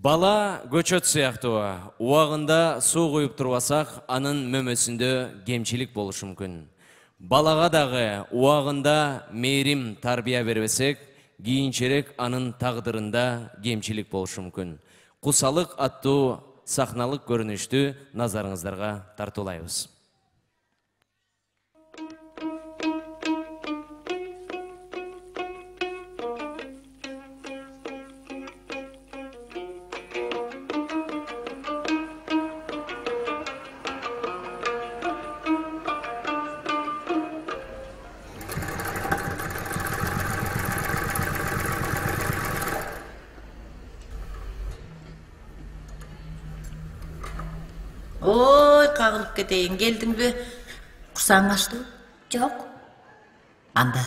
Бала көчөт сыяктуу. Убагында суу куюп турбасак, анын мөмөсүндө кемчилик болушу мүмкүн. Балага дагы убагында мээрим тарбия бербесек, кийинчерээк анын тагдырында кемчилик болушу мүмкүн. Кусалык аттуу сахналык көрүнүштү назарыңыздарга тартуулайбыз. Ой, кагылып кетейин, келдиңби? Курсаң ачтыбы? Жок. Анда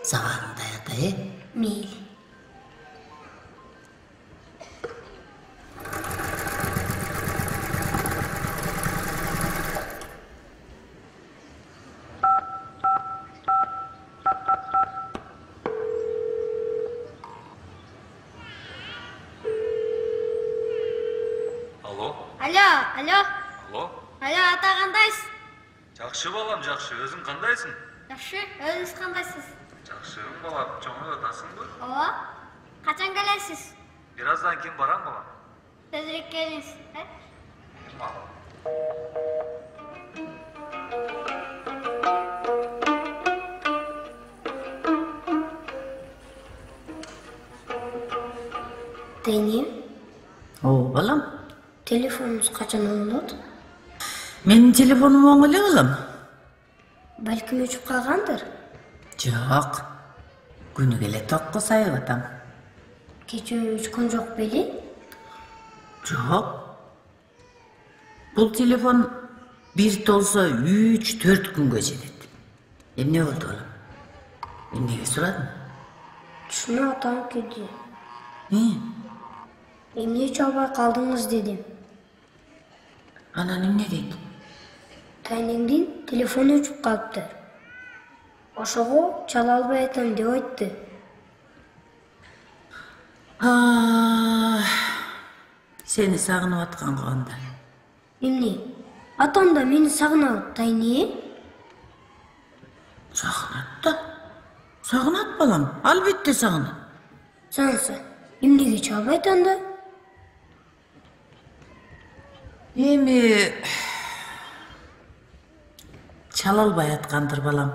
сабагыңда ята, Мейли. Алло, Алло, ата кандайсыз? жакшы балам, жакшы. Өзүң кандайсың? Жакшы, өзүңүз кандайсыз? Жакшымын балам, чоңоюп атасыңбы? Ооба. Качан келесиз? Бир аздан кийин барам балам. Тезирээк келиңиз, Тайни, О, балам. телефонуңуз качан оңолот? Менин телефонум оң эле, балам. Балким өчүп калгандыр. Жок. Күнү келе токко сайып атам. Кече өчкөн жок бели? Жок. Бул телефон бир толсо 3-4 күнгө жетет. Эмне болду, балам? Эмнеге сурадың? Түшүнө атам келди. Эмне чалбай калдыңыз дедим. Анан эмне дейт? Тайниңдин телефону өчүп калыптыр. Ошого чала албай атам деп айтты. Сени сагынып аткан го анда. Эмне? Атам да мени сагынат, Тайни. Сагынат да. Сагынат, балам. Албетте сагынат. Сагынса, эмнеге чалбайт анда? Эми чала албай аткандыр, балам.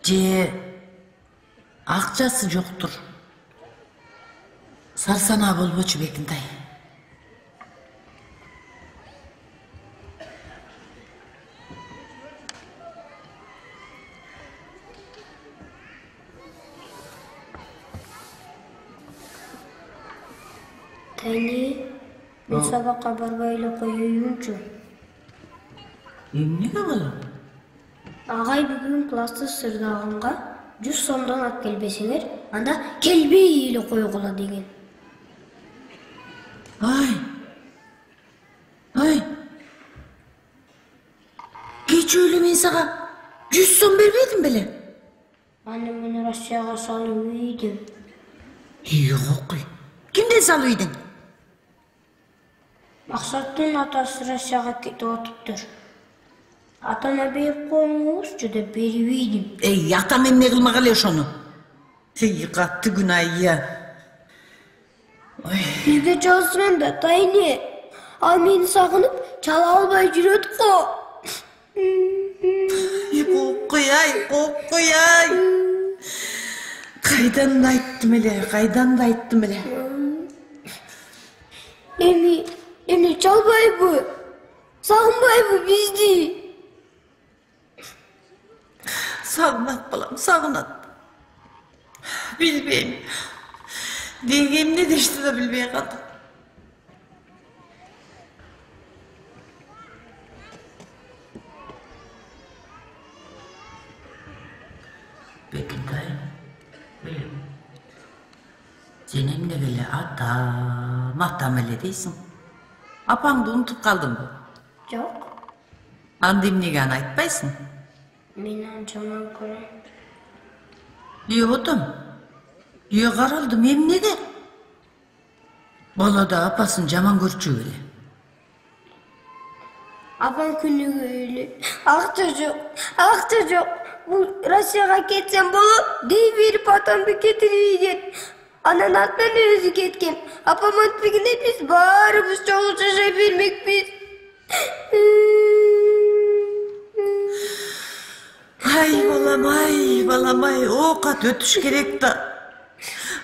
Же акчасы жоктур. Сарсанаа болбочу Бекинтай. Тайни, мен сабакка барбай эле коеюнчу. Эмнеге, балам? Агай бүгүн класты сырдаганга 100 сомдон алып келбесеңер, анда келбей эле койгула деген. Ай. Кече эле мен сага 100 сом бербедим беле? Аны мен Россияга салып үйдүм. Окуй. Кимден салып үйдүң? Максаттын атасы Россияга кетип атыптыр. Атама берип коюңузчу деп берип үйдүм. Атам эмне кылмаган ошону? Катты күнайя. Бизге жазган да, Тайни. Ал мени сагынып, чала албай жүрөт го. Кокуяй. Кайдан да айттым эле. Эми чалбайбы? Сагынбайбы бизди? Сагынат, балам, сагынат. Билбейм. Деге эмне дешти да билбей калдым. Бекинтай, сен эмнеге эле атам эле дейсиң? Апаңды унутуп калдыңбы? Жок. Анда эмнеге аны айтпайсың? Мен аны жаман көрөм. Отом? Каралдым, эмнеге? Bala da apasın jaman görçü ele. Apam künnügüyle. Ah çocuk. Bu Rusya'ya ketsen bolu deyi verip atamdı getiriyken. Anan attan özü ketken. Apam atpekinde biz bağırıbız çoğu çaşa bilmek biz. Ay balam ay, o kat ötüş gerek da.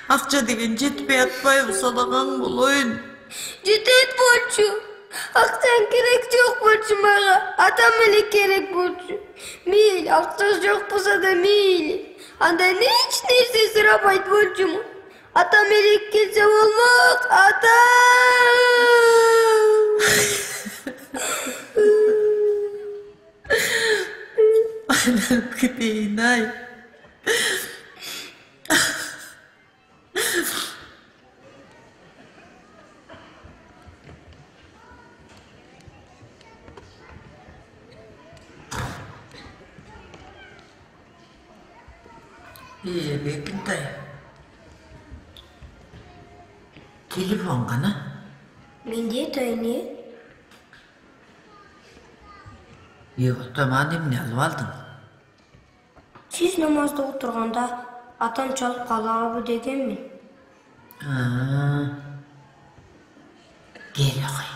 Akça degen jetpey atpayım sadagan boloyun. Ciddet bolçu. Aksan gerek yok bolçu mağa. Atam ele gerek bolçu. Mil, aksan yok bulsa da mil. Anda ne hiç neyse sıra bayt bolçu mu? Atam ele kelse olmak. Atam. Anam gideyin ay. Bekintay. Telefon gana. Mende tayını. Yok, tamam ne alıp aldın? Siz namazda oturganda atam çalıp kalabı degenmi? Gel ağay.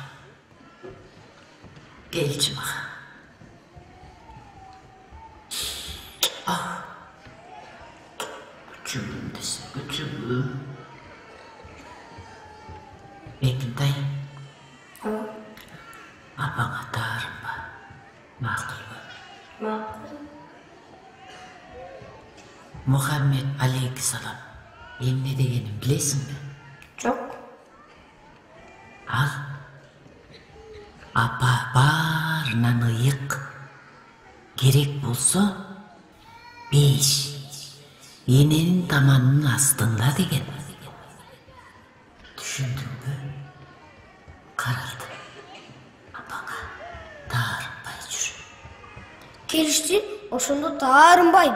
Gel çıma. Ah. Küçüğüm desin, küçüğüm. Bekintay. Apana tarım ba. Makul ba? Makul. Muhammed Aleyhisselam. Ne degenim bilesin mi? Çok. Al. Apa barından ıyık. Gerek bulsa 5. Yenenin tamanının astında degen. Düşündün mü? Karaldı. Apana tarımbay jür. Kelişti, oşunda tarımbayım.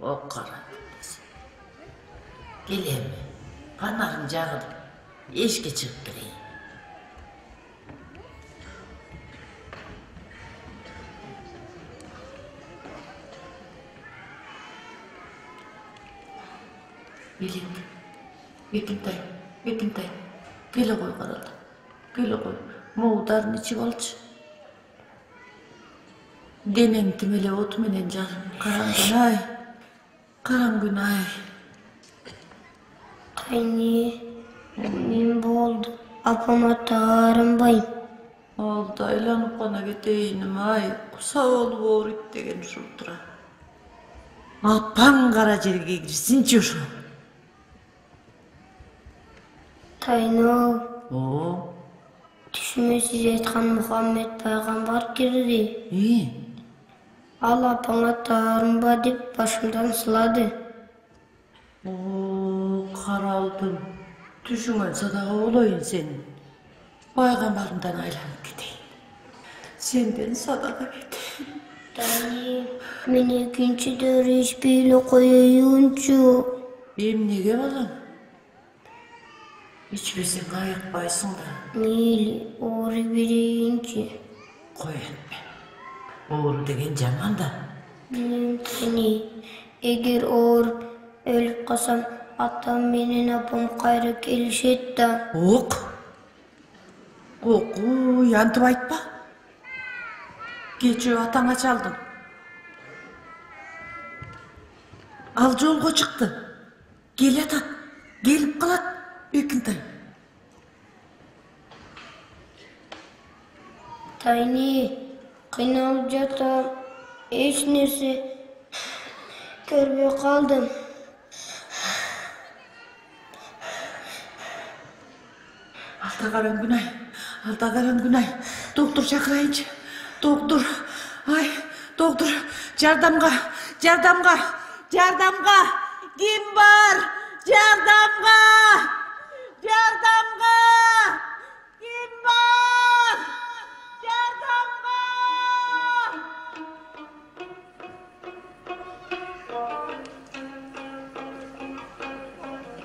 O karaldı desin. Geleyim mi? Panarım jağıdım. Eşke çıkıp gireyim. Bekintay. Gele koy karaldı. Gele koy. Moğdarını içip alçı. Denen timele ot menen canım. Karan gün ay. Tayını, men boldu. Apama tarımbayım. Oldu aylanıp bana gideyim ay. Kusa ol boğurit degen şurtura. Apan kara jerge girsin çoşu. Tayını, Oo. düşüme siz aytkan Muhammed Peygamber girdi. İyi. Al apana tarımba dep başımdan sıladı. Oo, karaldım. Düşümen sadağa olayın senin. Peygamberden aylanıp gideyim. Senden sadağa gideyim. Tayını, meni ikinci dörüş bile koyayınçu. Benim nege balam? Hiçbirsin ayıkpaysın da. Mili, oğru bireyinci. Koy etme. Oğru degen jaman da. Bilem seni, eğer oğru ölüp kalsam atam menen apam kayra kelişet da. Ok, yantıp aytpa. Geçiyor atana çaldın. Al jolga çıktı. Gel atat, gelip kalat. Bekintay. Tayını, kıynalып jatam, hiç nerse görmey kaldım. Alta karan günay. Doktor çakırayınca. Doktor. Ay, doktor. Jardamga. Kim var? Jardamga. Kim var? Jardamga.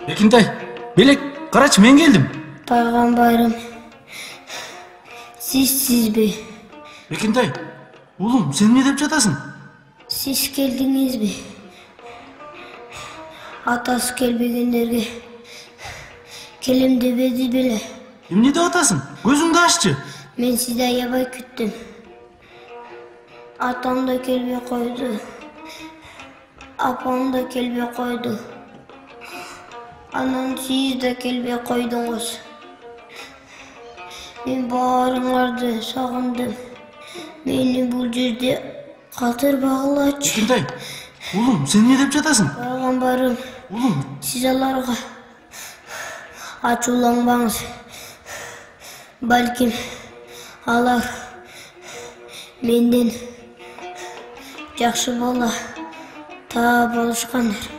Bekintay, Belek, Карачы, мен келдим. Пайгамбарым, сизби? Бекентай, улум, сен не деп жатасың? Сиз келдиңизби? Атасы келбегендерге келем дебеди беле. Эмне деп атасың? Көзүңдү аччы. Мен сизди аябай күттүм. Атам да келбей койду. Апам да келбей койду. Анан сиз да келбей койдуңуз. Мен баарыңарды сагындым. Мени бул жерде калтырбагылачы. Бекентай, улум, сен не деп жатасың? Пайгамбарым, Улум, сиз аларга ачууланбаңыз. Балким алар менден жакшы бала таап алышкандыр.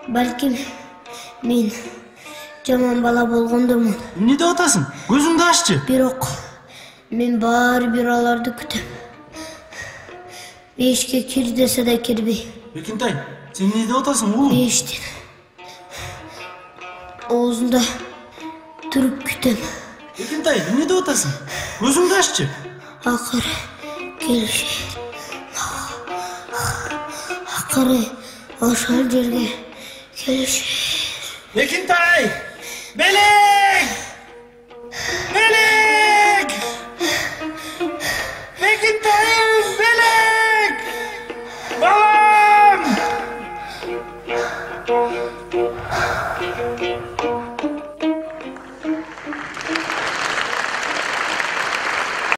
Балким мен жаман бала болгондумун. эмне деп атасың? Көзүңдү аччы. Бирок мен баары бир аларды күтөм. Бешке кир десе да кирбей. Бекентай, сен не деп атасың, улум? Бештен оозунда туруп күтөм. Бекентай, эмне деп атасың? Көзүңдү аччы. Акыры келишет. Акыры ошол жерге келишет. Бекентай! Беле!